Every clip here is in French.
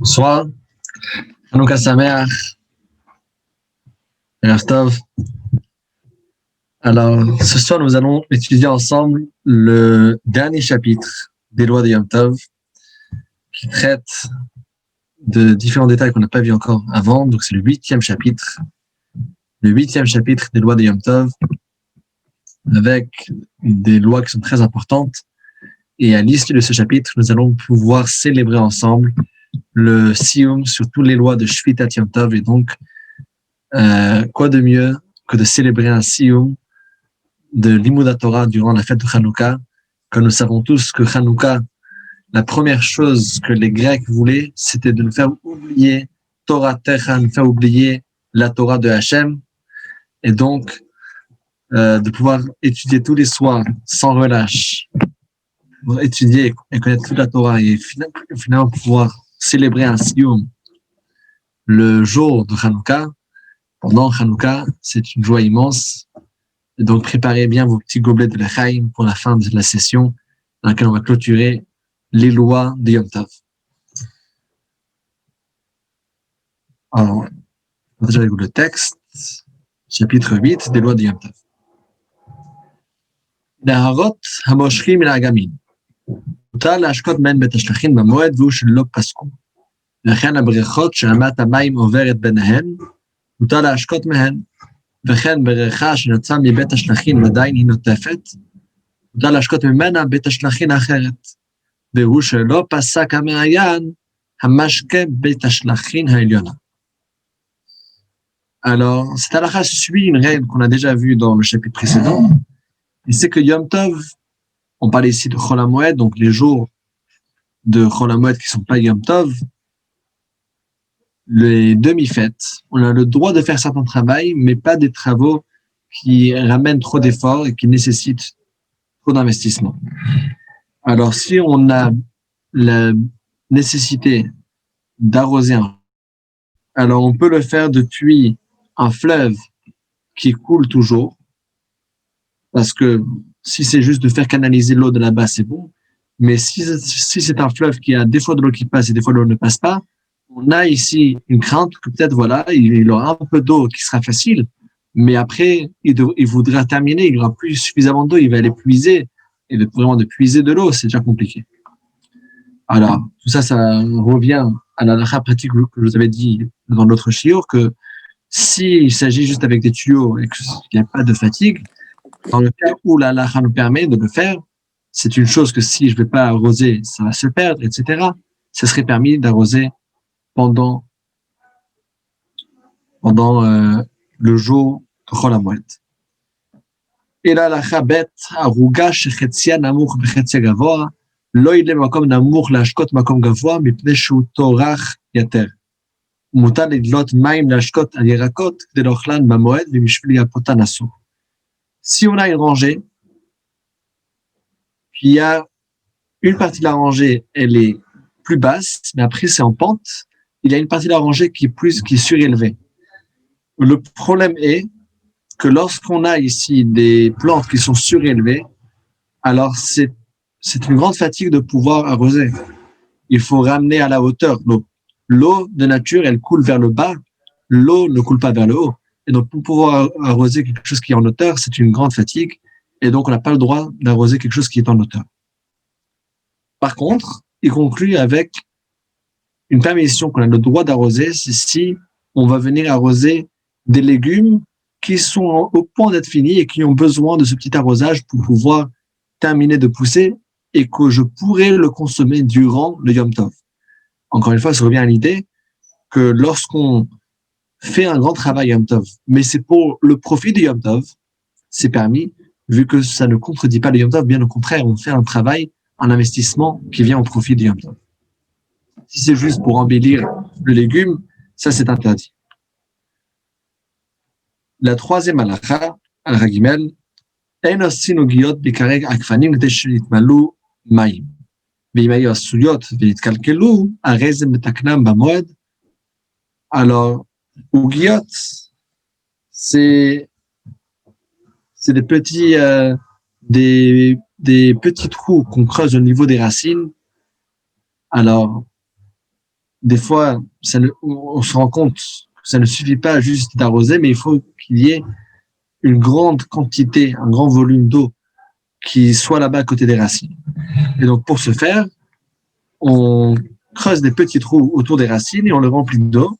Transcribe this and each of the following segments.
Bonsoir, Hanouka Sameach, Erev Tov. Alors, ce soir, nous allons étudier ensemble le dernier chapitre des lois de Yom Tov, qui traite de différents détails qu'on n'a pas vus encore avant. Donc, c'est le 8e chapitre. Le 8e chapitre des lois de Yom Tov, avec des lois qui sont très importantes. Et à l'issue de ce chapitre, nous allons pouvoir célébrer ensemble le Siyum sur toutes les lois de Shvitat Yom Tov. Et donc, quoi de mieux que de célébrer un Siyum de Limud Torah durant la fête de Hanouka, que nous savons tous que Hanouka, la première chose que les Grecs voulaient, c'était de nous faire oublier Torah Techa, nous faire oublier la Torah de Hachem, et donc de pouvoir étudier tous les soirs sans relâche, étudier et connaître toute la Torah, et finalement pouvoir célébrer un Siyum le jour de Hanouka. Pendant Hanouka, c'est une joie immense. Et donc, préparez bien vos petits gobelets de l'Echaim pour la fin de la session dans laquelle on va clôturer les lois de Yom Tov. Alors, on va déjà avec le texte, chapitre 8 des lois de Yom Tov. Naharot hamoshchim el hagamin. מותר להשקות מהן בית השלכין במועד והוא שלא פסקו. וכן הבריכות שאמת המים עוברת ביניהן, מותר להשקות מהן. וכן בריכה שנצאה מבית השלכין ועדיין היא נוטפת, מותר להשקות ממנה בית השלכין האחרת. והוא שלא פסק המעיין, המשקה בית השלכין העליונה. Alors, cette halakha suit une règle qu'on a déjà vue dans le chapitre précédent, et c'est que Yom Tov, on parle ici de Chol HaMoed, donc les jours de Chol HaMoed qui ne sont pas Yom Tov, les demi-fêtes, on a le droit de faire certains travaux, mais pas des travaux qui ramènent trop d'efforts et qui nécessitent trop d'investissement. Alors, si on a la nécessité d'arroser alors on peut le faire depuis un fleuve qui coule toujours, parce que si c'est juste de faire canaliser l'eau de là-bas, c'est bon. Mais si c'est un fleuve qui a des fois de l'eau qui passe et des fois de l'eau ne passe pas, on a ici une crainte que peut-être, voilà, il aura un peu d'eau qui sera facile, mais après, il voudra terminer, il n'aura plus suffisamment d'eau, il va aller puiser, et vraiment de puiser de l'eau, c'est déjà compliqué. Alors, tout ça, ça revient à la halakha pratique que je vous avais dit dans l'autre shiur, que s'il s'agit juste avec des tuyaux et qu'il n'y a pas de fatigue, dans le cas où la halakha nous permet de le faire, c'est une chose que si je ne vais pas arroser, ça va se perdre, etc. Ça serait permis d'arroser pendant le jour de Chol HaMoed. Et la halakha bet, aruga shechetzia namuch bechetzia gavoa, לא ידלה במקום נמוך להשקות מקום גבוה, מפני שהוא טורח יותר. ומותר לדלות מים להשקות על ירקות, כדי לאוכלן במועד, ובשביל יפותן אסור. Si on a une rangée, puis il y a une partie de la rangée, elle est plus basse, mais après c'est en pente, il y a une partie de la rangée qui est surélevée. Le problème est que lorsqu'on a ici des plantes qui sont surélevées, alors c'est une grande fatigue de pouvoir arroser. Il faut ramener à la hauteur l'eau. L'eau de nature, elle coule vers le bas. L'eau ne coule pas vers le haut. Et donc, pour pouvoir arroser quelque chose qui est en hauteur, c'est une grande fatigue. Et donc, on n'a pas le droit d'arroser quelque chose qui est en hauteur. Par contre, il conclut avec une permission qu'on a le droit d'arroser, c'est si on va venir arroser des légumes qui sont au point d'être finis et qui ont besoin de ce petit arrosage pour pouvoir terminer de pousser et que je pourrais le consommer durant le Yom Tov. Encore une fois, ça revient à l'idée que lorsqu'on fait un grand travail Yom Tov, mais c'est pour le profit du Yom Tov, c'est permis, vu que ça ne contredit pas le Yom Tov, bien au contraire, on fait un travail, un investissement qui vient au profit du Yom Tov. Si c'est juste pour embellir le légume, ça c'est interdit. La troisième halakha, halakha gimel, אין עושים עוגיות בקרי עקפנים כדי שיתמלאו מים. ואם היו עשויות והתקלקלו, הרי זה מתקנם במועד. Alors, עוגיות, c'est des petits trous qu'on creuse au niveau des racines. Alors, des fois, on se rend compte que ça ne suffit pas juste d'arroser, mais il faut qu'il y ait une grande quantité, un grand volume d'eau qui soit là-bas à côté des racines. Et donc, pour ce faire, on creuse des petits trous autour des racines et on le remplit d'eau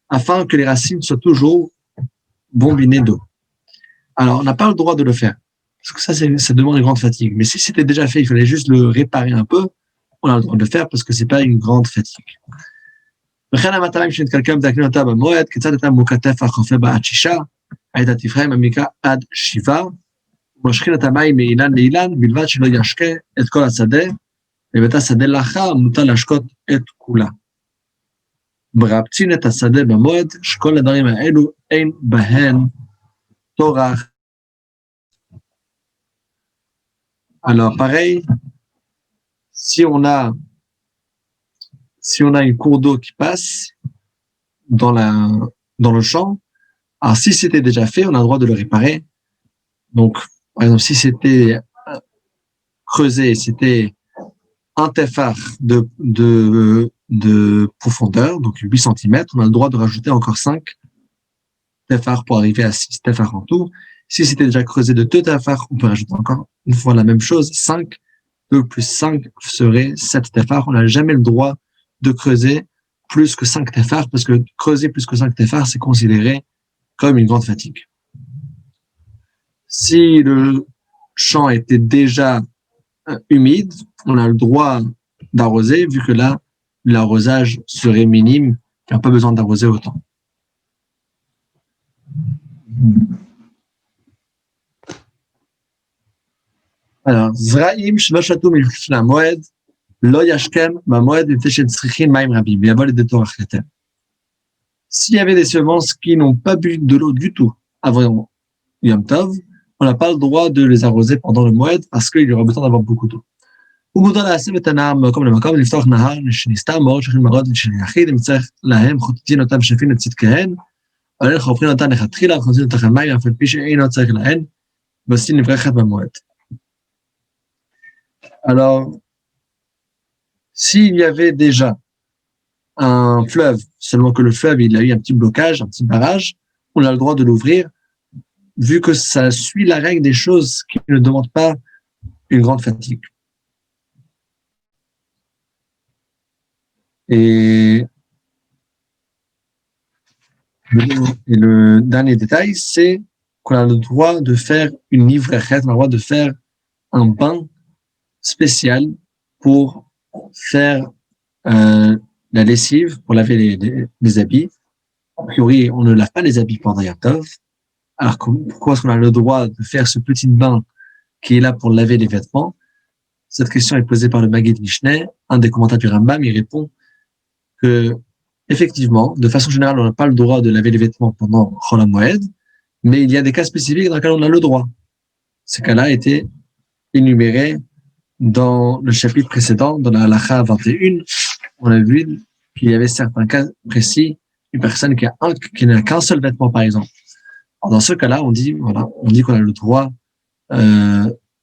afin que les racines soient toujours bombinées d'eau. Alors, on n'a pas le droit de le faire parce que ça demande une grande fatigue. Mais si c'était déjà fait, il fallait juste le réparer un peu, on a le droit de le faire parce que c'est pas une grande fatigue. וכן המטרה אם שנתקלקל מתקנים אותה במועד, כיצד אתה מוקטף החופה בעד 6, היית תבחר מעמיקה עד 7, ומשכין את המים מאילן לאילן, בלבד שלא ישקה את כל השדה, ובית השדה לאחר מותר להשקות את כולה. מרבצין את השדה במועד, שכל הדברים האלו אין בהן טורח. Alors pareil, si on a une cour d'eau qui passe dans le champ, alors si c'était déjà fait, on a le droit de le réparer. Donc, par exemple, si c'était creusé, c'était un tefar de profondeur, donc 8 cm, on a le droit de rajouter encore 5 tefars pour arriver à 6 tefars en tout. Si c'était déjà creusé de 2 tefars, on peut rajouter encore une fois la même chose, 5. 2 plus 5 serait 7 tefars. On n'a jamais le droit de creuser plus que 5 tefars, parce que creuser plus que 5 tefars, c'est considéré comme une grande fatigue. Si le champ était déjà humide, on a le droit d'arroser, vu que là, l'arrosage serait minime, il n'y a pas besoin d'arroser autant. Alors, Zraim shelo shatu milfnei hamoed, lo yashkem b'moed mipnei shetzrichin mayim rabim, yavo liday torach yater. S'il y avait des semences qui n'ont pas bu de l'eau du tout avant Yom Tov, on n'a pas le droit de les arroser pendant le moed parce qu'il y aura besoin d'avoir beaucoup d'eau. ומותר להסב את הנהר ממקום למקום, לפתוח נהר שנסתם מאוד שכין מרות של יחיד, אם צריך להם חוטטין אותם שפין לצדקיהן, אבל אין חופכין אותן לכתחילה, וחוצין אותך מים, אף על פי שאינו צריך להן, ועושים נברכת במועד. Alors, s'il y avait déjà un fleuve, seulement que le fleuve, il a eu un petit blocage, un petit barrage, on a le droit de l'ouvrir, vu que ça suit la règle des choses qui ne demandent pas une grande fatigue. Et le dernier détail, c'est qu'on a le droit de faire une nivrechet, on a le droit de faire un bain spécial pour faire la lessive, pour laver les habits. A priori, on ne lave pas les habits pendant Yom Tov. Alors, pourquoi est-ce qu'on a le droit de faire ce petit bain qui est là pour laver les vêtements? Cette question est posée par le Maggid Mishneh. Un des commentateurs du Rambam, il répond que, effectivement, de façon générale, on n'a pas le droit de laver les vêtements pendant Chol HaMoed, mais il y a des cas spécifiques dans lesquels on a le droit. Ces cas-là étaient énumérés dans le chapitre précédent, dans la Halacha 21. On a vu qu'il y avait certains cas précis, une personne qui n'a qu'un seul vêtement, par exemple. Alors, dans ce cas-là, on dit qu'on a le droit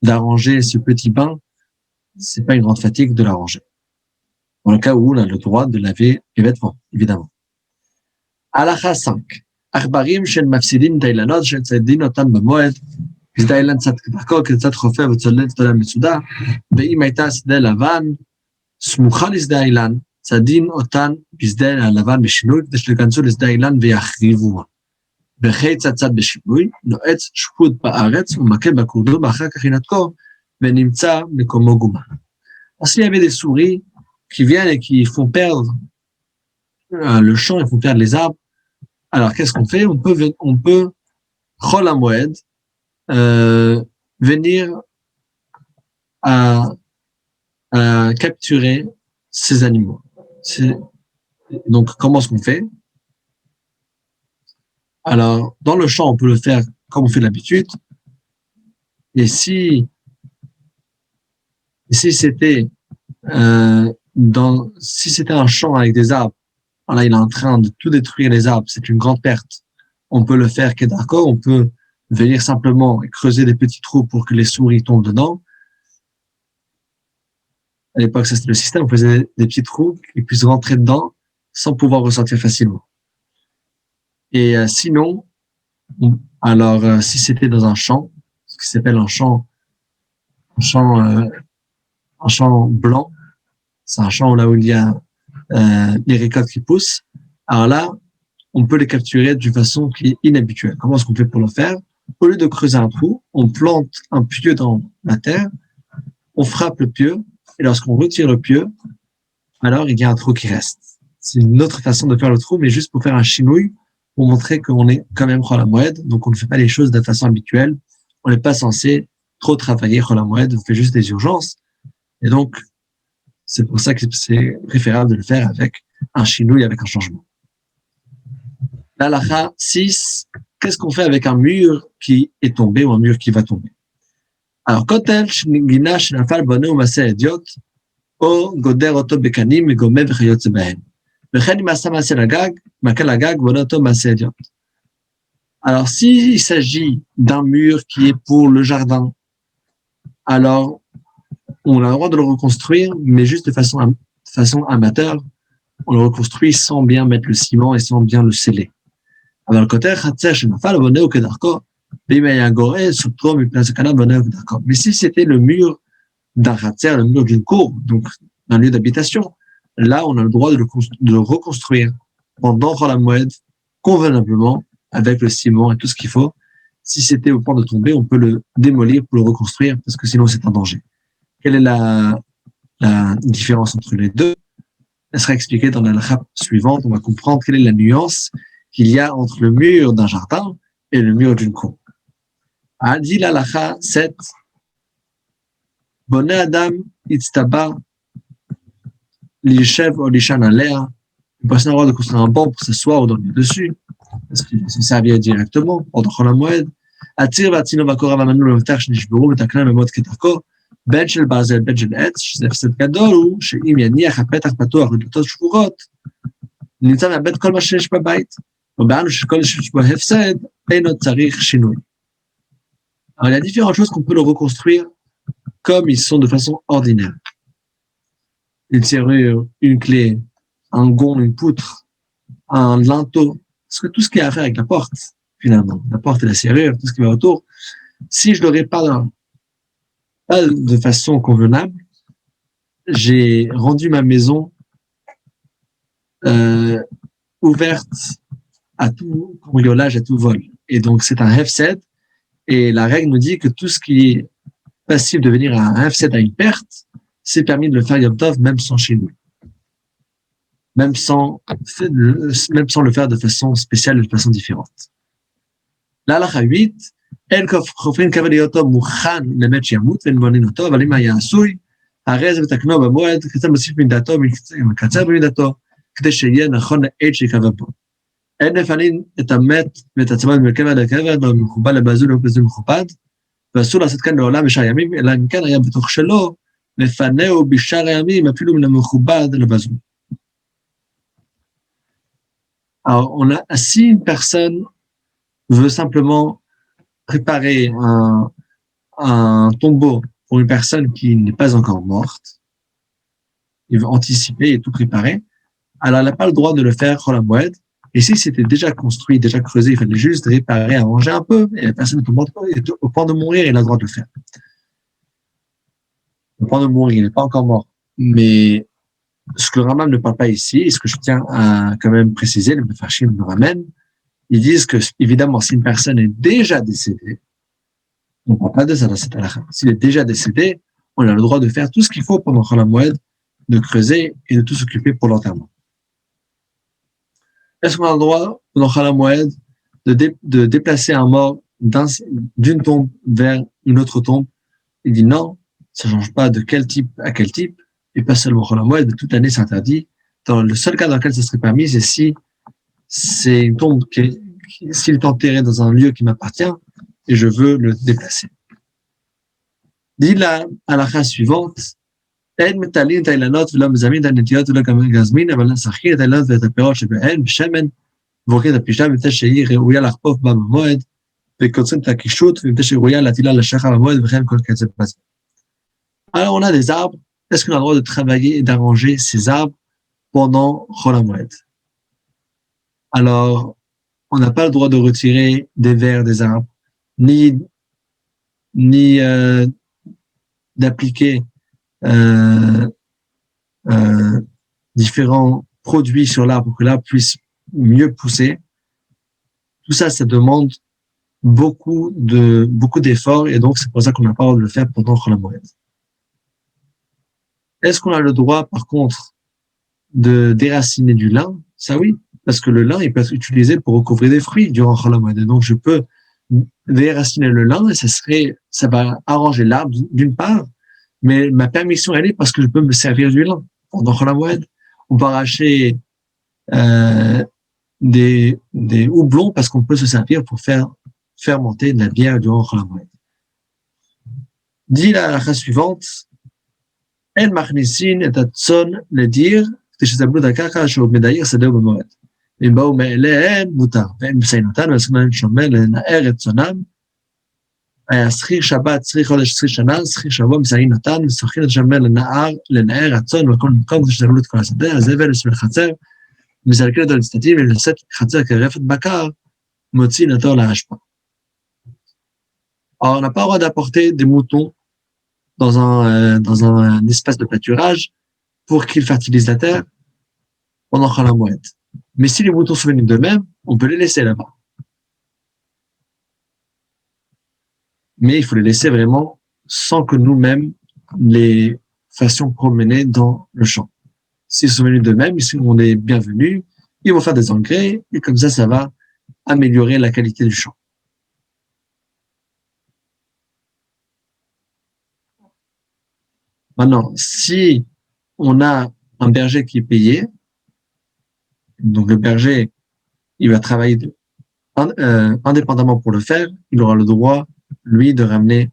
d'arranger ce petit bain. C'est pas une grande fatigue de l'arranger. Dans le cas où on a le droit de laver les vêtements, évidemment. Halacha 5. Achbarim shel mafsidin dailanot shel tzedin otam b'moed, v'zdailan tzad k'darko k'tzad chofeh v'tzolel tzolel mitzuda, ve'im hayta sde lavan, smucha l'sde האילן, tzadin otan b'sde הלבן בשינוי, כדי שייכנסו לשדה האילן ויחריבוה. וכי צד בשינוי, נועץ שפוט בארץ ומכה בכורדו, ואחר כך ינתקו, ונמצא מקומו גומה. Alors, s'il y avait des souris qui viennent et qui font perdre le champ, ils font perdre les arbres, alors qu'est-ce qu'on fait? On peut Chol HaMoed, venir à capturer ces animaux. Donc, comment est-ce qu'on fait? Alors, dans le champ, on peut le faire comme on fait d'habitude. Et si c'était si c'était un champ avec des arbres, là il est en train de tout détruire les arbres, c'est une grande perte. On peut le faire d'accord, on peut venir simplement creuser des petits trous pour que les souris tombent dedans. À l'époque, ça c'était le système, on faisait des petits trous, qu'ils puissent rentrer dedans sans pouvoir ressortir facilement. Et sinon, si c'était dans un champ, ce qui s'appelle un champ, un champ blanc, c'est un champ là où il y a les récoltes qui poussent. Alors là, on peut les capturer d'une façon qui est inhabituelle. Comment est-ce qu'on fait pour le faire? Au lieu de creuser un trou, on plante un pieu dans la terre, on frappe le pieu, et lorsqu'on retire le pieu, alors il y a un trou qui reste. C'est une autre façon de faire le trou, mais juste pour faire un chinouille, pour montrer qu'on est quand même Chol HaMoed, donc on ne fait pas les choses de façon habituelle. On n'est pas censé trop travailler Chol HaMoed, on fait juste des urgences. Et donc, c'est pour ça que c'est préférable de le faire avec un chinouille, avec un changement. L'halakha 6, qu'est-ce qu'on fait avec un mur qui est tombé ou un mur qui va tomber? Alors, kotel, gina, shenafal, bonne ou masse idiot, o goder oto bekanim, gome vechayot sebahen. Vechen masa masse lagag, makal lagag, bonne oto masse idiot. Alors, s'il s'agit d'un mur qui est pour le jardin, alors, on a le droit de le reconstruire, mais juste de façon amateur. On le reconstruit sans bien mettre le ciment et sans bien le sceller. אבל כותר חצר שנפל ובונהו כדרכו, ואם היה גורע, סותרו מפני סכנה ובונהו כדרכו. Mais si c'était le mur d'un khatser, le mur d'une cour, donc d'un lieu d'habitation, là, on a le droit de le reconstruire pendant Chol HaMoed, convenablement, avec le ciment et tout ce qu'il faut. Si c'était au point de tomber, on peut le démolir pour le reconstruire, parce que sinon c'est un danger. Quelle est la différence entre les deux? Elle sera expliquée dans la halakha suivante. On va comprendre quelle est la nuance qu'il y a entre le mur d'un jardin et le mur d'une cour. Dit la halakha 7, Bonne Adam itztaba l'ishev ou l'ishan alea. Une personne a le droit de construire un banc pour s'asseoir ou dormir dessus, parce qu'il va se servir directement pendant Chol HaMoed. Atir v'atzino v'akora v'amanu l'ovtar shenishberu v'takna memot ketarko. בין של ברזל, בין של עץ, שזה הפסד גדול הוא שאם יניח הפתח פתוח ודלתות שבורות, נמצא מאבד כל מה שיש בבית, ובאנו שכל שיש בו הפסד, אינו צריך שינוי. Alors, il y a différentes choses qu'on peut le reconstruire comme ils sont de façon ordinaire. Une serrure, une clé, un gond, une poutre, un linteau, parce que tout ce qui a à faire avec la porte, finalement, la porte et la serrure, tout ce qui va autour, si je le répare pas de façon convenable, j'ai rendu ma maison ouverte à tout cambriolage, à tout vol. Et donc, c'est un hefsed. Et la règle nous dit que tout ce qui est passible de devenir un hefsed à une perte, c'est permis de le faire Yom Tov, même sans chez nous. Même sans le faire de façon spéciale, de façon différente. La halakha 8, אין חופרים כבל להיותו מוכן למת שימות ואין בונים אותו, אבל אם היה עשוי, הרי זה ותקנו במועד, קצר מוסיף מידתו, מקצר במידתו, כדי שיהיה נכון לעת שיקבע בו. אין לפנים את המת ואת עצמו מקבר לקבר, לא מכובד לבזול או בזול מכובד, ואסור לעשות כאן לעולם בשאר הימים, אלא אם כן היה בתוך שלו, לפנהו בשאר הימים, אפילו מן המכובד לבזול. Alors, si une personne veut simplement préparer un tombeau pour une personne qui n'est pas encore morte, il veut anticiper et tout préparer, alors elle n'a pas le droit de le faire Chol HaMoed. Et si c'était déjà construit, déjà creusé, il fallait juste réparer, arranger un peu, et la personne est au point de mourir, il a le droit de le faire. Au point de mourir, il n'est pas encore mort. Mais ce que le Rambam ne parle pas ici, et ce que je tiens à quand même préciser, le Mefarshim nous ramène, ils disent que, évidemment, si une personne est déjà décédée, on ne parle pas de ça dans cette halakha. S'il est déjà décédé, on a le droit de faire tout ce qu'il faut pendant Chol HaMoed, de creuser et de tout s'occuper pour l'enterrement. Est-ce qu'on a le droit, pendant Chol HaMoed, de déplacer un mort d'une tombe vers une autre tombe? Il dit non, ça ne change pas de quel type à quel type, et pas seulement Chol HaMoed, toute l'année c'est interdit. Dans le seul cas dans lequel ça serait permis, c'est si c'est une tombe s'il est enterré dans un lieu qui m'appartient et je veux le déplacer. Dit la halakha suivante, אין מטלין את האילנות ולא מזמין את הנטיות ולא גזמין, אבל נסחין את האילנות ואת הפירות שבהן בשמן, וורקים את הפלישה מפני שהיא ראויה לחפוף בה במועד, וקוצרים את הקישוט, ומפני שהיא ראויה להטילה לשחר במועד, וכן כל קצב בזה. Alors on a des arbres, est-ce qu'on a le droit de travailler et d'arranger ces arbres pendant Chol HaMoed? alors on n'a pas le droit de retirer des vers des arbres, ni d'appliquer euh, euh, différents produits sur l'arbre pour que l'arbre puisse mieux pousser. Tout ça, ça demande beaucoup d'efforts et donc c'est pour ça qu'on n'a pas le droit de le faire pendant Chol Hamoed. Est-ce qu'on a le droit, par contre, de déraciner du lin? Ça oui, parce que le lin, il peut être utilisé pour recouvrir des fruits durant Chol Hamoed. Et donc je peux déraciner le lin et ça va arranger l'arbre d'une part, mais ma permission elle est parce que je peux me servir du lin pendant Chol Hamoed. On peut arracher des houblons parce qu'on peut se servir pour faire fermenter de la bière durant Chol Hamoed. Dit la halakha suivante, En machnisin et atson le dire, כשתשתבלו את הקרקע שהוא מדייר שדהו במועד. אם באו מאליהן, מותר, ואין בסיינותן, ועשכנן שומר לנער את צונם, היה שכיר שבת, שכיר חודש, שכיר שנה, שכיר שבוע, מסיינותן, ושוכין את שומר לנער הצאן, וכל מקום, כשתשתבלו את כל השדה, הזבל, לשמל חצר, מסלקל אותו לצטטים, ולשאת חצר כרפת בקר, מוציא נתו להשפעה. Alors, on n'a pas le droit d'apporter des moutons dans un espace de pâturage pour qu'ils fertilisent la terre pendant Chol Hamoed. Mais si les moutons sont venus d'eux-mêmes, on peut les laisser là-bas. Mais il faut les laisser vraiment sans que nous-mêmes les fassions promener dans le champ. S'ils sont venus d'eux-mêmes, ils sont les bienvenus, ils vont faire des engrais, et comme ça va améliorer la qualité du champ. Maintenant, si on a un berger qui est payé, donc le berger, il va travailler indépendamment pour le faire, il aura le droit, lui, de ramener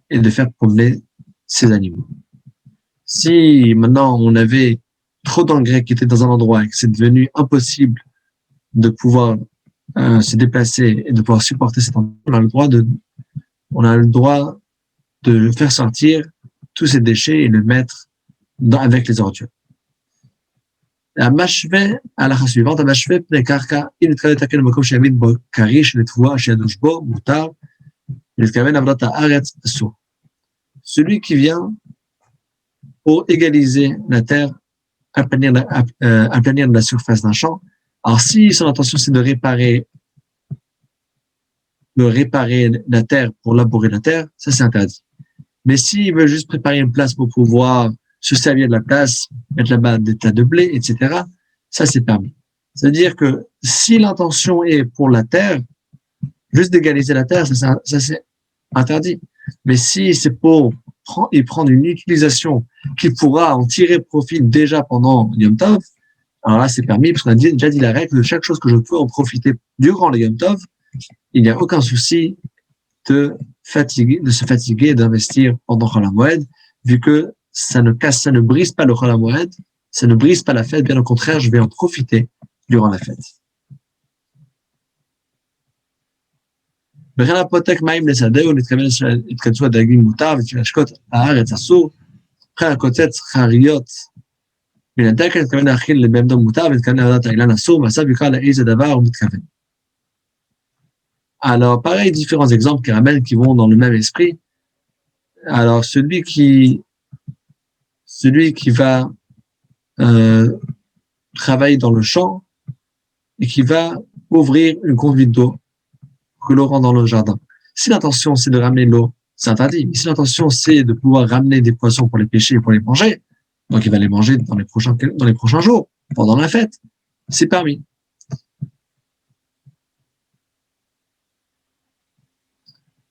et de faire promener ses animaux. Si maintenant on avait trop d'engrais qui étaient dans un endroit et que c'est devenu impossible de pouvoir se déplacer et de pouvoir supporter cet endroit, on a le droit de faire sortir tous ces déchets et le mettre avec les ordures. המשווה, ההלכה suivante, המשווה פני קרקע, אם נתכוון לתקן במקום שיעמיד בו כריש לתבואה שידוש בו, מותר, ונתכוון עבודת הארץ, אסור. Celui qui vient pour égaliser la terre, aplanir la surface d'un champ. Alors si son intention c'est de réparer la terre pour labourer la terre, ça c'est interdit. Mais s'il veut juste préparer une place pour pouvoir se servir de la place, mettre là-bas des tas de blé, etc., ça c'est permis. C'est-à-dire que si l'intention est pour la terre, juste d'égaliser la terre, ça c'est interdit. Mais si c'est pour prendre une utilisation qui pourra en tirer profit déjà pendant Yom Tov, alors là c'est permis, parce qu'on a déjà dit la règle de chaque chose que je peux en profiter durant le Yom Tov, il n'y a aucun souci de se fatiguer et d'investir pendant Chol Hamoed, vu que ça ne brise pas le Chol Hamoed, ça ne brise pas la fête, bien au contraire, je vais en profiter durant la fête. וכן הפותק מים לשדהו, נתכנסו הדגים מותר, ולהשקות הארץ אסור, וכן הקוצץ חריות מן הדקל, נתכוון להכיל בעמדו מותר, ונתכוון לעבודת האילן אסור, ועשה יקרא לאיזה דבר הוא מתכוון. Alors, pareil, différents exemples qui ramènent, qui vont dans le même esprit. Alors, celui qui va travailler dans le champ et qui va ouvrir une conduite d'eau que l'eau rentre dans le jardin. Si l'intention c'est de ramener l'eau, c'est interdit. Mais si l'intention c'est de pouvoir ramener des poissons pour les pêcher et pour les manger, donc il va les manger dans les prochains jours, pendant la fête, c'est permis.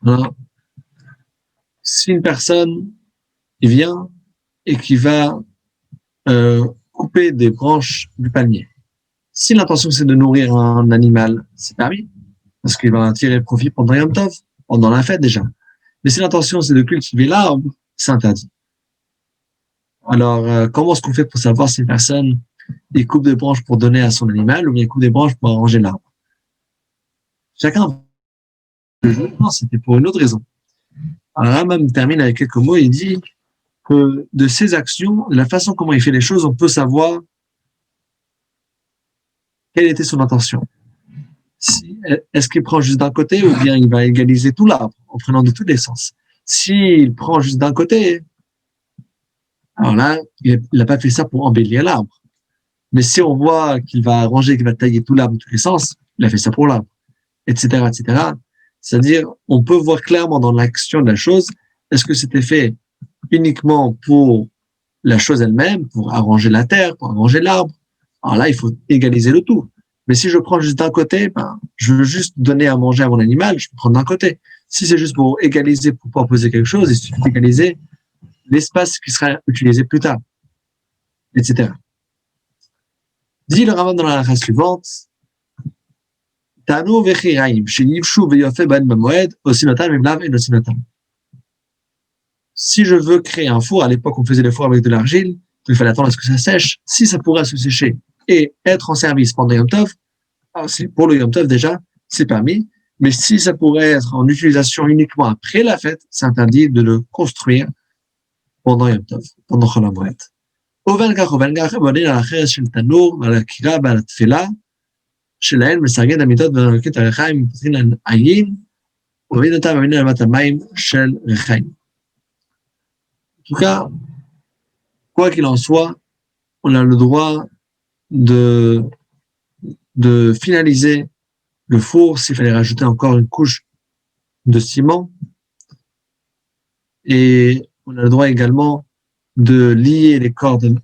Alors, si une personne vient et qui va couper des branches du palmier, si l'intention c'est de nourrir un animal, c'est permis, parce qu'il va en tirer profit pendant Yom Tov, pendant la fête déjà. Mais si l'intention c'est de cultiver l'arbre, c'est interdit. Alors, comment est-ce qu'on fait pour savoir si une personne il coupe des branches pour donner à son animal ou bien il coupe des branches pour arranger l'arbre? Chacun. Non, c'était pour une autre raison. Alors, Rambam termine avec quelques mots, il dit que de ses actions, de la façon comment il fait les choses, on peut savoir quelle était son intention? Est-ce qu'il prend juste d'un côté ou bien il va égaliser tout l'arbre en prenant de tous les sens? S'il prend juste d'un côté, alors là, il n'a pas fait ça pour embellir l'arbre. Mais si on voit qu'il va arranger, qu'il va tailler tout l'arbre de tous les sens, il a fait ça pour l'arbre, etc., etc. C'est-à-dire, on peut voir clairement dans l'action de la chose, est-ce que c'était fait uniquement pour la chose elle-même, pour arranger la terre, pour arranger l'arbre? Alors là, il faut égaliser le tout. Mais si je prends juste d'un côté, ben, je veux juste donner à manger à mon animal, je peux prendre d'un côté. Si c'est juste pour égaliser, pour proposer quelque chose, il suffit d'égaliser l'espace qui sera utilisé plus tard, etc. Dit le Raman dans la halakha suivante, Tanu vechiraim, shenivshu veyofe ben bemoed, osinotam imlav et osinotam. Si je veux créer un four, à l'époque on faisait les fours avec de l'argile, il fallait attendre à ce que ça sèche. Si ça pourrait se sécher et être en service pendant Yom Tov, c'est pour le Yom Tov déjà, c'est permis. Mais si ça pourrait être en utilisation uniquement après la fête, c'est interdit de le construire pendant Yom Tov, pendant Chol HaMoed. ובין כך בונים על החרס של תנור ועל הקירה ועל התפילה שלהן מסרגל המיטות ונוקט הריחיים ופותחים להן עין ומבין אותם ומבין למת המים של ריחיים. En tout cas, quoi qu'il en soit, on a le droit de finaliser le four s'il fallait rajouter encore une couche de ciment. Et on a le droit également de lier les cordes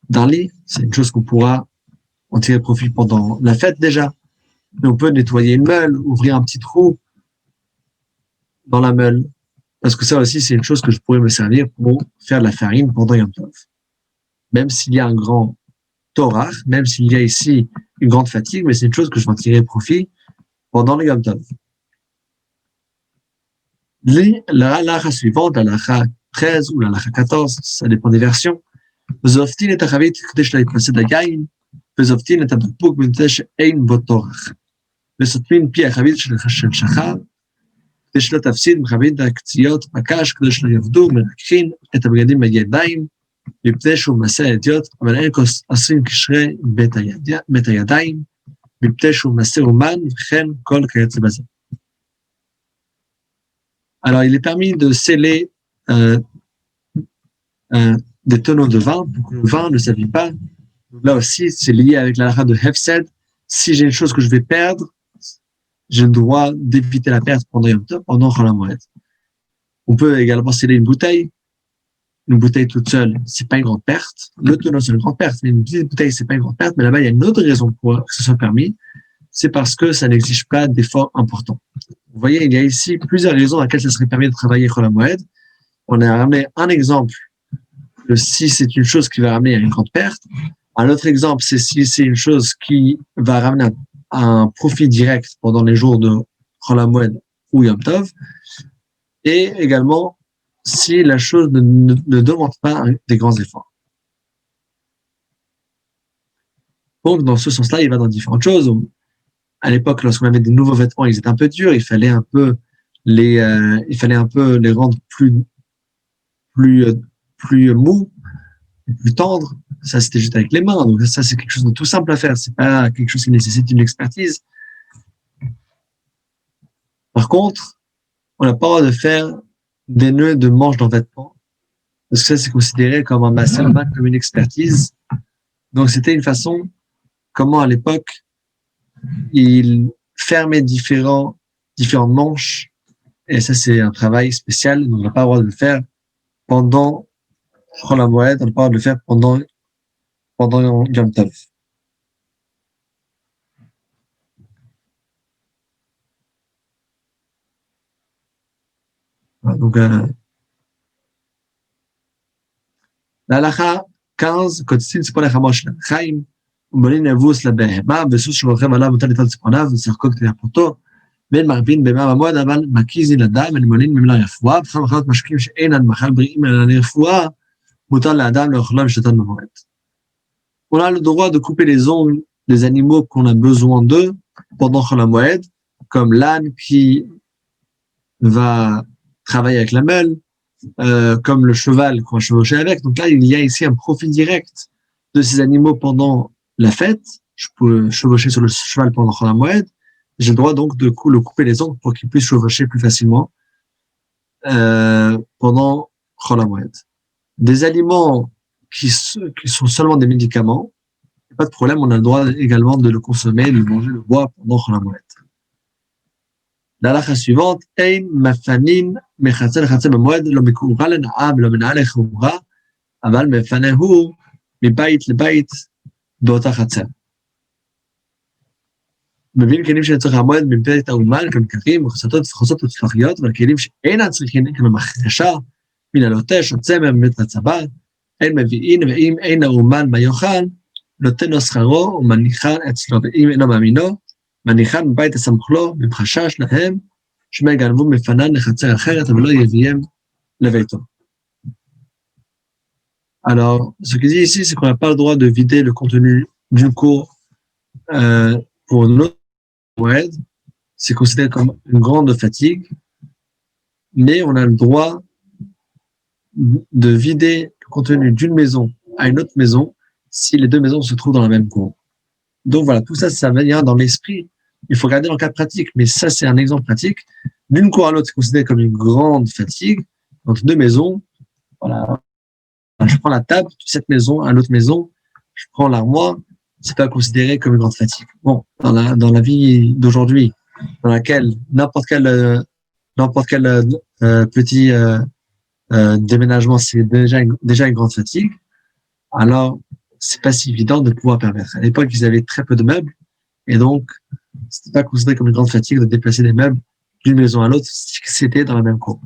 d'un lit. C'est une chose qu'on pourra en tirer profit pendant la fête déjà. Mais on peut nettoyer une meule, ouvrir un petit trou dans la meule. Parce que ça aussi, c'est une chose que je pourrais me servir pour faire de la farine pendant Yom Tov. Même s'il y a un grand torah, même s'il y a ici une grande fatigue, mais c'est une chose que je vais en tirer profit pendant le Yom Tov. La halakha suivante, la halakha 13 ou la halakha 14, ça dépend des versions. וזופטין את החבית כדי שלא יתפסד היין, וזופטין את הבקבוק כדי שאין בו טורח. וסותמים פי החבית של שחר, כדי שלא תפסיד מחבית הקציות בקש, כדי שלא יעבדו מרככין את הבגדים בידיים, מפני שהוא מעשה אדיוט, אבל אין אוסרים קשרי בית הידיים, מפני שהוא מעשה אומן, וכן כל כיוצא בזה. Alors, il est permis de sceller des tonneaux de vin pour que le vin ne s'abîme pas. Donc là aussi, c'est lié avec la halakha de Hefsed. Si j'ai une chose que je vais perdre, j'ai le droit d'éviter la perte pendant Yom Tov, pendant Chol HaMoed. On peut également sceller une bouteille. Une bouteille toute seule, c'est pas une grande perte. Le tonneau, c'est une grande perte. Mais une petite bouteille, c'est pas une grande perte. Mais là-bas, il y a une autre raison pour que ce soit permis. C'est parce que ça n'exige pas d'efforts importants. Vous voyez, il y a ici plusieurs raisons à laquelle ça serait permis de travailler Chol HaMoed. On a ramené un exemple. Si c'est une chose qui va ramener à une grande perte. Un autre exemple, c'est si c'est une chose qui va ramener un profit direct pendant les jours de Chol HaMoed ou Yom Tov. Et également, si la chose ne demande pas des grands efforts. Donc, dans ce sens-là, il va dans différentes choses. À l'époque, lorsqu'on avait des nouveaux vêtements, ils étaient un peu durs. Il fallait un peu les rendre plus mou, plus tendre. Ça, c'était juste avec les mains. Donc ça, c'est quelque chose de tout simple à faire. C'est pas quelque chose qui nécessite une expertise. Par contre, on n'a pas le droit de faire des nœuds de manches dans vêtements. Parce que ça, c'est considéré comme un massalma, comme une expertise. Donc c'était une façon, comment à l'époque, ils fermaient différentes manches. Et ça, c'est un travail spécial. Donc on n'a pas le droit de le faire pendant Chol HaMoed, on n'a pas le droit de le faire pendant Yom Tov. Donc, la halakha 15, קוצצים ציפורני חמור של החיים, ומולים נבוס לבהמה, וסוס שרוכב עליו מותר ליטול ציפורניו, ושחקו כדי אפרותו, ואין מרבין בהמה במועד, אבל מקיזין לדם, ונמולים במילה רפואה, וכמה מחלות משקים שאינן מאכל בריאים אלא לרפואה, מותר לאדם לאכולם ושתות במועד. On a le droit de couper les ongles des animaux qu'on a besoin d'eux pendant Chol HaMoed, comme l'âne qui va travailler avec la meule, comme le cheval qu'on va chevaucher avec. Donc là, il y a ici un profit direct de ces animaux pendant la fête, je peux chevaucher sur le cheval pendant Chol HaMoed, j'ai le droit donc de le couper les ongles pour qu'il puisse chevaucher plus facilement pendant Chol HaMoed. Des aliments qui sont seulement des médicaments, pas de problème, on a le droit également de le consommer, de manger le bois pendant Chol HaMoed. La halakha suivante, Ein mafanin mechatzel chatzel b'moed lo mekura lena'am lo mena'al echura aval mefanehu מבית לבית באותה חצר. מביאים כלים שצריך לעמוד מבית האומן, כמקרים, וחוצות וצלחיות, אבל כלים שאינם צריכים כמחרשה, מן הלוטש או צמר מבית הצבא, אין מביאים, ואם אין האומן מה יאכל, נותן לו שכרו ומניחן אצלו, ואם אינו מאמינו, מניחן בבית הסמוך לו, בחשש להם, שמא יגנבו מפנן לחצר אחרת, אבל לא יביאם לביתו. Alors, ce qu'il dit ici, c'est qu'on n'a pas le droit de vider le contenu d'une cour pour une autre moed. C'est considéré comme une grande fatigue, mais on a le droit de vider le contenu d'une maison à une autre maison si les deux maisons se trouvent dans la même cour. Donc voilà, tout ça, ça vient dans l'esprit. Il faut regarder dans le cas pratique, mais ça, c'est un exemple pratique. D'une cour à l'autre, c'est considéré comme une grande fatigue. Entre deux maisons, voilà. Je prends la table de cette maison à l'autre maison, je prends l'armoire, c'est pas considéré comme une grande fatigue. Bon, dans la vie d'aujourd'hui, dans laquelle n'importe quel petit déménagement, c'est déjà une grande fatigue, alors c'est pas si évident de pouvoir permettre. À l'époque, ils avaient très peu de meubles, et donc c'était pas considéré comme une grande fatigue de déplacer des meubles d'une maison à l'autre si c'était dans la même cour.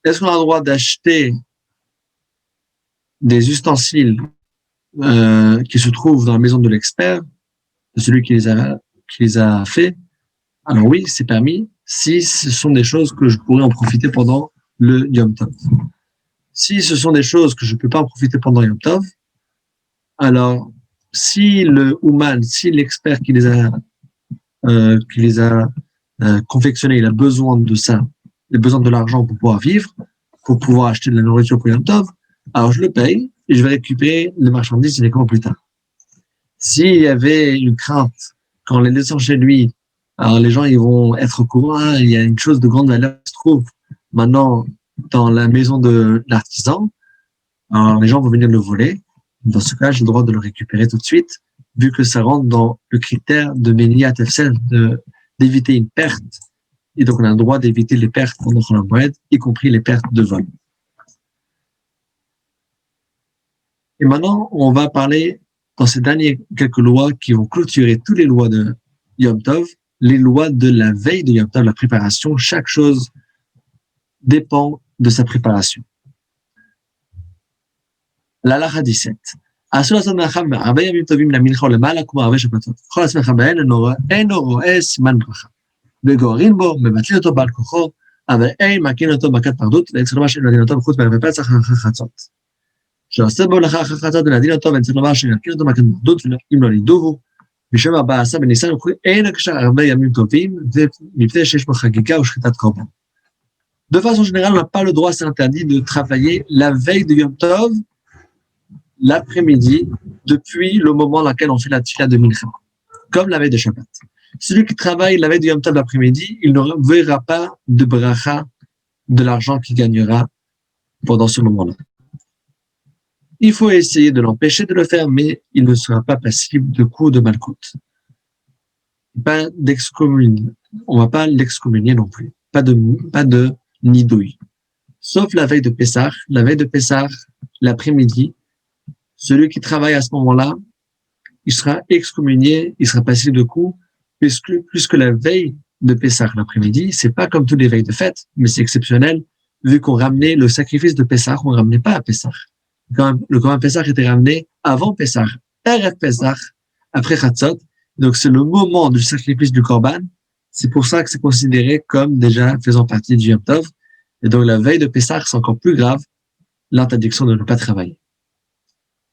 Est-ce qu'on a le droit d'acheter des ustensiles qui se trouvent dans la maison de l'expert, de celui qui les a fait? Alors oui, c'est permis si ce sont des choses que je pourrais en profiter pendant le Yom Tov. Si ce sont des choses que je ne peux pas en profiter pendant Yom Tov, alors si le Ouman, si l'expert qui les a confectionnés, il a besoin de ça, il a besoin de l'argent pour pouvoir vivre, pour pouvoir acheter de la nourriture pour Yom Tov, alors je le paye et je vais récupérer les marchandises uniquement plus tard. S'il y avait une crainte, quand on les descend chez lui, alors les gens ils vont être au courant, il y a une chose de grande valeur qui se trouve maintenant dans la maison de l'artisan, alors les gens vont venir le voler. Dans ce cas, j'ai le droit de le récupérer tout de suite, vu que ça rentre dans le critère de Meniat Hefsel, d'éviter une perte. Et donc, on a le droit d'éviter les pertes pendant Chol HaMoed, y compris les pertes de vol. Et maintenant, on va parler, dans ces dernières quelques lois qui vont clôturer toutes les lois de Yom Tov, les lois de la veille de Yom Tov, la préparation. Chaque chose dépend de sa préparation. L'Halakha 17. אסור לעשות מלאכה הרבה ימים טובים למנחה או למעלה כמו הרבה שבתות. כל עצמך בהן אינו רואה סימן ברכה. וגוררים בו, מבטלים אותו בעל כוחו, אבל אין מכין אותו מכת פרדות, ואין צריך לומר שנדין אותו בחוץ בערבי פסח אחר חצות. שעושה בו מלאכה אחר חצות ונדין אותו, ואין צריך לומר שנדין אותו מכת פרדות, אם לא נידוהו, בשם 14 בניסן אין הקשר הרבה ימים טובים, מפני שיש בו חגיגה ושחיטת קורבן. De façon générale, on n'a pas le droit, c'est interdit de travailler la veille de Yom Tov, l'après-midi, depuis le moment dans lequel on fait la tfila de Mincha, comme la veille de Shabbat. Celui qui travaille la veille de Yom Tov l'après-midi, il ne verra pas de bracha, de l'argent qu'il gagnera pendant ce moment-là. Il faut essayer de l'empêcher de le faire, mais il ne sera pas passible de coups de malcoute. Pas d'excommunier. On ne va pas l'excommunier non plus. Pas de nidouille. Sauf la veille de Pessah. La veille de Pessah, l'après-midi, celui qui travaille à ce moment-là, il sera excommunié, il sera passible de coups, puisque la veille de Pessah l'après-midi, c'est pas comme toutes les veilles de fête, mais c'est exceptionnel, vu qu'on ramenait le sacrifice de Pessah, on ne ramenait pas à Pessah. Le Korban Pessah était ramené avant Pessah, Erev Pessah, après Chatzot. Donc c'est le moment du sacrifice du Korban. C'est pour ça que c'est considéré comme déjà faisant partie du Yom Tov. Et donc la veille de Pessah, c'est encore plus grave, l'interdiction de ne pas travailler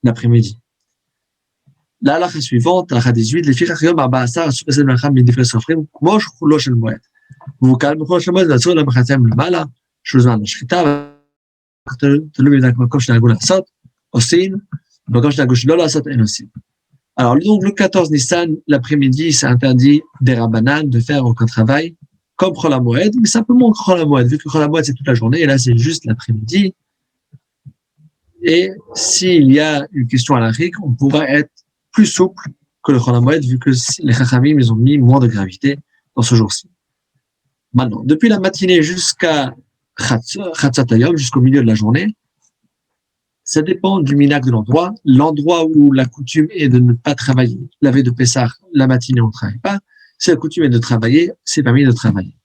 l'après-midi. La halakha suivante, halakha 18, לפיכך יום 14 אסור לעשות מלאכה מדברי סופרים, כמו שחולו של מועד. והוא קל בכל של מועד ואסור למחצם למעלה, שהוא זמן השחיטה, תלוי במקום שנהגו לעשות, עושים, במקום שנהגו שלא לעשות, אין עושים. Alors, donc, le 14 Nissan, l'après-midi, c'est interdit des Rabbanan de faire aucun travail, comme Chol HaMoed, mais simplement Chol HaMoed, vu que Chol HaMoed, c'est toute la journée, et là, c'est juste l'après-midi. Et s'il y a une question à la règle, on pourra être plus souple que le Chol HaMoed, vu que les Chachamim, ils ont mis moins de gravité dans ce jour-ci. Maintenant, depuis la matinée jusqu'à Chatzat Hayom, jusqu'au milieu de la journée, ça dépend du minhag de l'endroit. L'endroit où la coutume est de ne pas travailler, la veille de Pessah, la matinée, on ne travaille pas. Si la coutume est de travailler, c'est permis de travailler.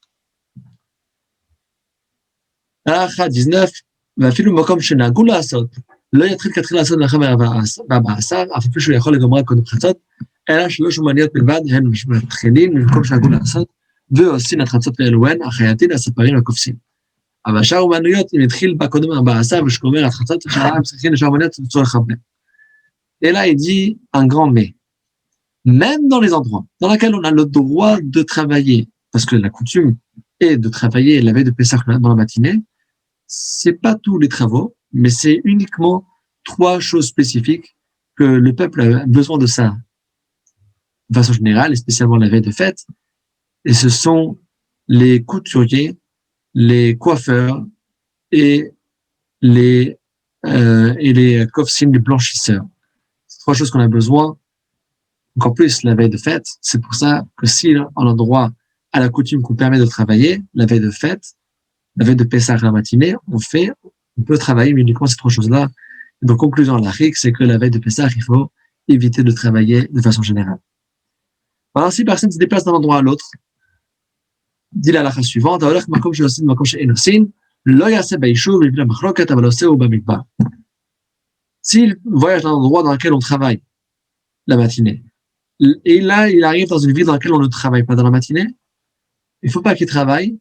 Halakha 19, ואפילו מקום שנהגו לעשות, לא יתחיל כתחיל לעשות מלאכה ב-14, אף על פי שהוא יכול לגמרה קודם חצות, אלא שלוש אומניות בלבד, הן מתחילים ממקום שנהגו לעשות, ועושים את חצות לאלוהן, החייטין, הספרים הקופסים. אבל שאר אומנויות, אם התחיל בה קודם 14, ושגומר את חצות, הם צריכים לשאר אומניות לצורך הרבה. Et là, il dit un grand mais. Même dans les endroits dans lesquels on a le droit de travailler, parce que la coutume est de travailler la veille de Pessah dans la matinée, c'est pas tous les travaux, mais c'est uniquement 3 choses spécifiques que le peuple a besoin de ça de façon générale, et spécialement la veille de fête. Et ce sont les couturiers, les coiffeurs et les kofsim, les blanchisseurs. C'est 3 choses qu'on a besoin. Encore plus la veille de fête. C'est pour ça que si on a droit à la coutume qu'on permet de travailler, la veille de fête, la veille de Pessah la matinée, on peut travailler, mais uniquement ces 3 choses-là. Et donc, conclusion à la règle, c'est que la veille de Pessah, il faut éviter de travailler de façon générale. Alors, si personne se déplace d'un endroit à l'autre, dit la halakha suivante, s'il voyage dans un endroit dans lequel on travaille la matinée, et là, il arrive dans une ville dans laquelle on ne travaille pas dans la matinée, il ne faut pas qu'il travaille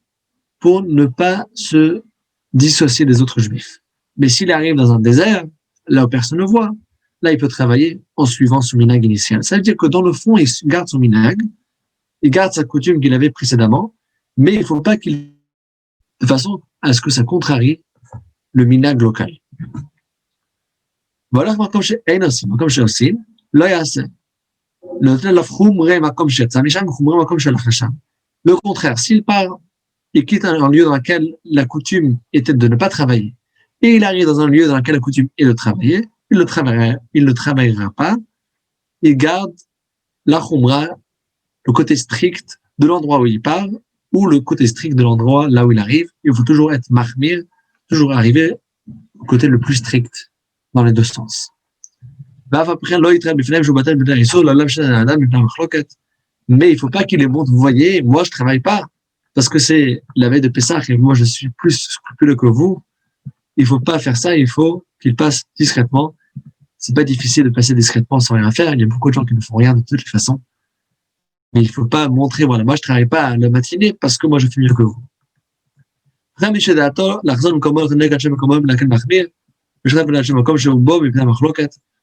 pour ne pas se dissocier des autres juifs. Mais s'il arrive dans un désert, là où personne ne voit, là, il peut travailler en suivant son minhag initial. Ça veut dire que dans le fond, il garde son minhag, il garde sa coutume qu'il avait précédemment, mais il ne faut pas qu'il, de façon à ce que ça contrarie le minhag local. Voilà, comme chez Einosim, comme chez Osim, là, il y a ça. Le contraire, s'il part, il quitte un lieu dans lequel la coutume était de ne pas travailler, et il arrive dans un lieu dans lequel la coutume est de travailler, il ne travaillera pas, il garde la khumra, le côté strict de l'endroit où il part, ou le côté strict de l'endroit là où il arrive. Il faut toujours être mahmir, toujours arriver au côté le plus strict dans les 2 sens. Mais il ne faut pas qu'il les montre, vous voyez, moi je ne travaille pas, parce que c'est la veille de Pessah et moi je suis plus scrupuleux que vous. Il ne faut pas faire ça, il faut qu'il passe discrètement. C'est pas difficile de passer discrètement sans rien faire, il y a beaucoup de gens qui ne font rien de toute façon. Mais il ne faut pas montrer, voilà, moi je ne travaille pas à la matinée parce que moi je fais mieux que vous.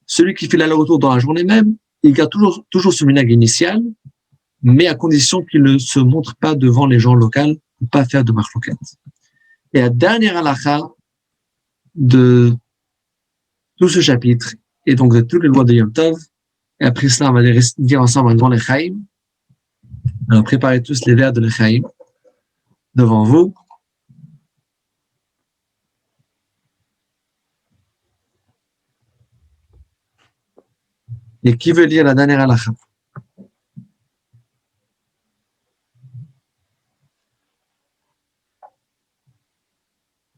Celui qui fait l'aller-retour dans la journée même, il garde toujours ce minhag initial, mais à condition qu'il ne se montre pas devant les gens locaux pour pas faire de machloket. Et la dernière halakha de tout ce chapitre, et donc de toutes les lois de Yom Tov, et après cela, on va les dire ensemble devant les Chaim. Alors préparez tous les verres de l'Echaim devant vous. Et qui veut lire la dernière halakha?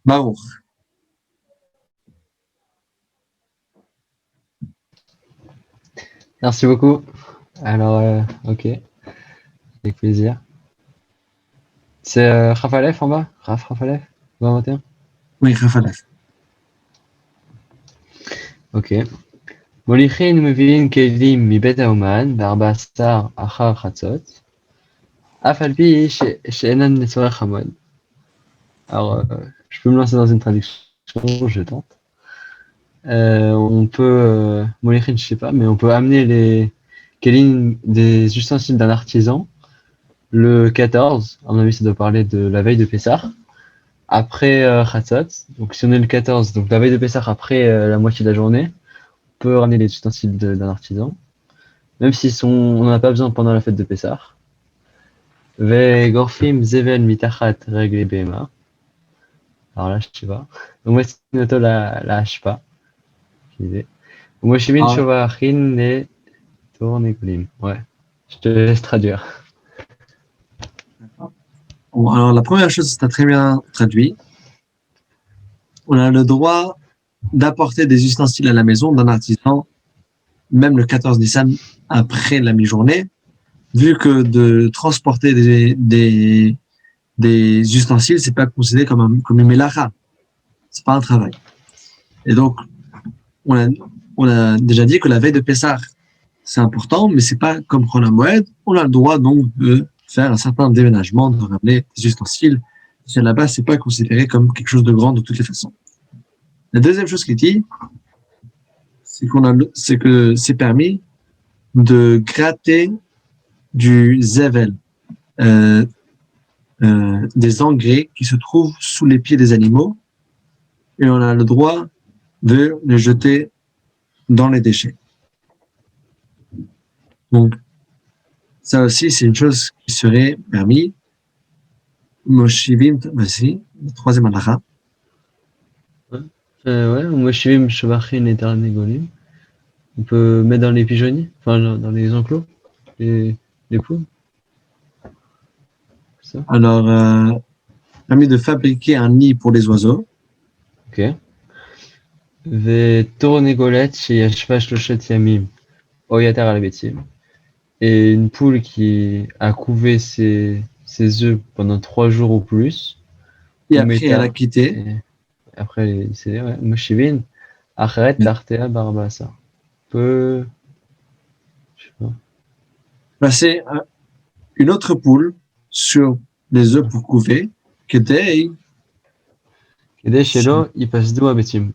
Baruch. Merci beaucoup. Alors, ok, avec plaisir. C'est Rafalef en bas? Rafalef 21? Oui, Rafalef. Ok. מוליכין ומביאים כלים מבית האומן ב-14 אחר חצות, אף על פי שאינן לצורך המועד. Alors, je peux me lancer dans une traduction, je tente. On peut, Molichin, je sais pas, mais on peut amener les kelim, des ustensiles d'un artisan, le 14, à mon avis ça doit parler de la veille de Pessah, après Chatzot. Donc si on est le 14, donc la veille de Pessah après la moitié de la journée, on peut ramener les ustensiles d'un artisan, même si on n'en a pas besoin pendant la fête de Pessah. Ve gorfim zevel mitachat regle bema. Alors là, je sais pas. Moi, c'est la hashpa. Moi, je Ah, Shovachin les tournegolim. Ouais. Je te laisse traduire. bon, alors, la première chose, c'est très bien traduit. On a le droit d'apporter des ustensiles à la maison d'un artisan, même le 14 Nissan après la mi-journée, vu que de transporter des ustensiles, c'est pas considéré comme une mélacha. C'est pas un travail. Et donc, on a, on a déjà dit que la veille de Pessah, c'est important, mais c'est pas comme Chol HaMoed. On a le droit donc de faire un certain déménagement, de ramener des ustensiles. Et là-bas, c'est pas considéré comme quelque chose de grand de toutes les façons. La deuxième chose qui dit, c'est que c'est permis de gratter du zevel, euh, des engrais qui se trouvent sous les pieds des animaux, et on a le droit de les jeter dans les déchets. Donc, ça aussi, c'est une chose qui serait permis. Moshivim, voici, le troisième halakha. Ouais, moi, Shovachin les tournegolim. On peut mettre dans les pigeonniers, enfin dans les enclos, les poules. Ça. Alors, permis de fabriquer un nid pour les oiseaux. Ok. Ve chez Yashva Shloshet Yamim, Oyater al Betim. Et une poule qui a couvé ses œufs pendant 3 jours ou plus. Et Ou après, elle a Meta. quitté. Et après, c'est ouais. Moshivin, Acheret Tartea Barbasa. Peut. Je sais pas. Placer une autre poule sur les œufs pour couver. Kedei, Et chez l'eau, il passe d'eau à Betim.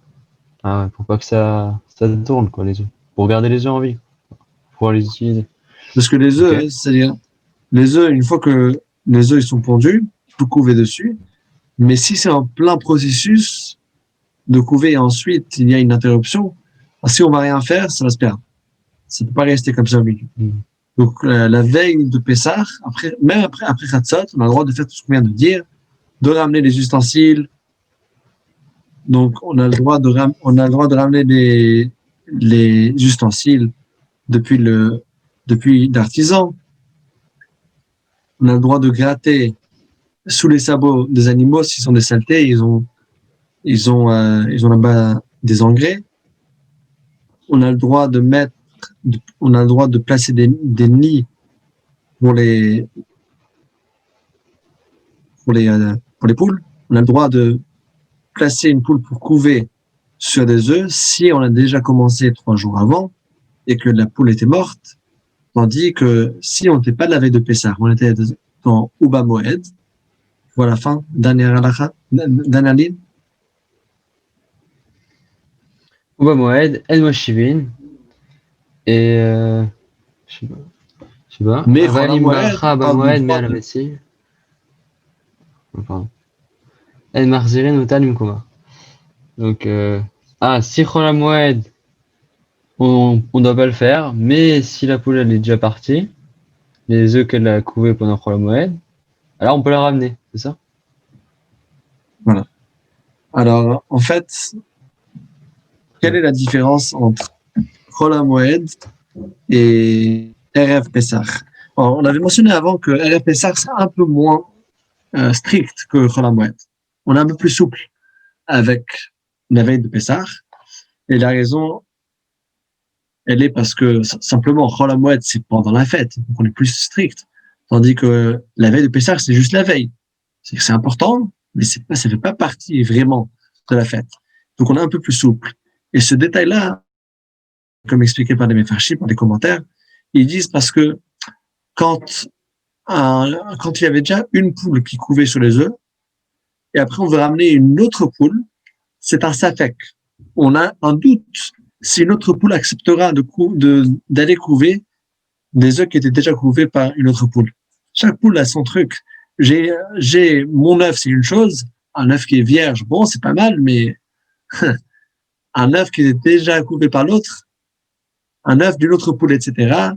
Ah ouais, pour pas que ça tourne, quoi, les œufs. Pour garder les œufs en vie. Pour pouvoir les utiliser. parce que les Ok. œufs, c'est-à-dire, les œufs, une fois que les œufs ils sont pondus, tu peux couver dessus. Mais si c'est en plein processus de couver et ensuite il y a une interruption, si on va rien faire, ça va se perdre. Ça ne peut pas rester comme ça au milieu. Mm. Donc, la veille de Pessah, même après Khatsat, on a le droit de faire tout ce qu'on vient de dire, de ramener les ustensiles. Donc, on a le droit de ramener les ustensiles depuis l'artisan. On a le droit de gratter sous les sabots des animaux s'ils sont des saletés, ils ont là-bas des engrais. On a le droit on a le droit de placer des nids pour pour les poules. On a le droit de placer une poule pour couver sur des œufs si on a déjà commencé 3 jours avant et que la poule était morte. Tandis que si on n'était pas de la veille de Pessah, on était dans Uba Moed, voilà la fin, dernière ligne. Ouba Moed, El Moshivin. Et. Je sais pas. Je sais pas. Mais Chol Avalim HaMoed, Barcha on Ba parle du Moed, droit Mer de, Bessi. Pardon. El Marzirin ou Talim Koma. Donc, si Chol Moed, on doit pas le faire, mais si la poule elle est déjà partie, les œufs qu'elle a couvés pendant Chol Moed, alors on peut la ramener, c'est ça? voilà. Alors, en fait, quelle est la différence entre Chol HaMoed et Erev Pessah? Alors, on avait mentionné avant que Erev Pessah, c'est un peu moins strict que Chol HaMoed. On est un peu plus souple avec la veille de Pessah. Et la raison, elle est parce que simplement, Chol HaMoed, c'est pendant la fête. Donc, on est plus strict. Tandis que la veille de Pessah, c'est juste la veille. C'est important, mais ça fait pas partie vraiment de la fête. Donc, on est un peu plus souple. Et ce détail-là, comme expliqué par les Mefarshim, par les commentaires, ils disent parce que quand, quand il y avait déjà une poule qui couvait sur les œufs, et après on veut ramener une autre poule, c'est un safek. On a un doute si une autre poule acceptera d'aller couver des œufs qui étaient déjà couvés par une autre poule. Chaque poule a son truc. J'ai mon œuf, c'est une chose, un œuf qui est vierge, bon, c'est pas mal, mais un œuf qui est déjà coupé par l'autre, un œuf d'une autre poule, etc.,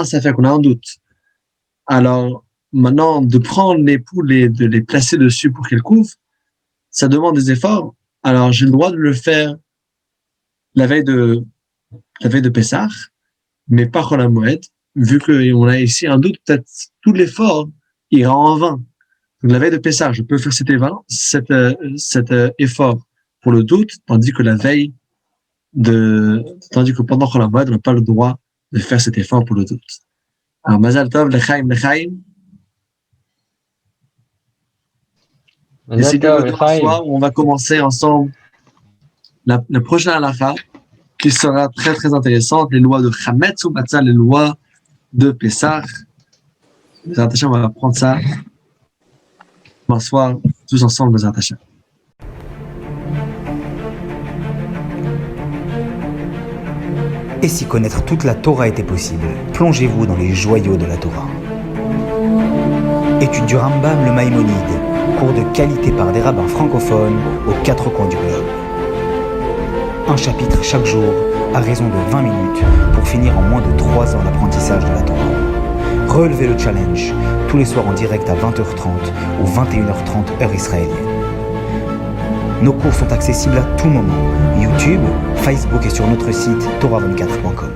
ça fait qu'on a un doute. Alors, maintenant, de prendre les poules et de les placer dessus pour qu'elles couvrent, ça demande des efforts. Alors, j'ai le droit de le faire la veille de Pessah, mais pas Chol HaMoed, vu qu'on a ici un doute, peut-être tout l'effort ira en vain. Donc, la veille de Pessah, je peux faire cet effort pour le doute, tandis que pendant Chol HaMoed, on n'a pas le droit de faire cet effort pour le doute. Alors, Mazal Tov, L'chaim. Et si Dieu veut, demain soir, on va commencer ensemble la prochaine halakha, qui sera très très intéressante, les lois de Chametz ou Matzah, les lois de Pessah. Bezrat Hashem, on va apprendre ça demain soir, tous ensemble, Bezrat Hashem. Et si connaître toute la Torah était possible, plongez-vous dans les joyaux de la Torah. Étude du Rambam, le Maïmonide, cours de qualité par des rabbins francophones aux 4 coins du globe. Un chapitre chaque jour, à raison de 20 minutes, pour finir en moins de 3 ans l'apprentissage de la Torah. Relevez le challenge, tous les soirs en direct à 20h30 ou 21h30 heure israélienne. Nos cours sont accessibles à tout moment, YouTube, Facebook et sur notre site torah24.com.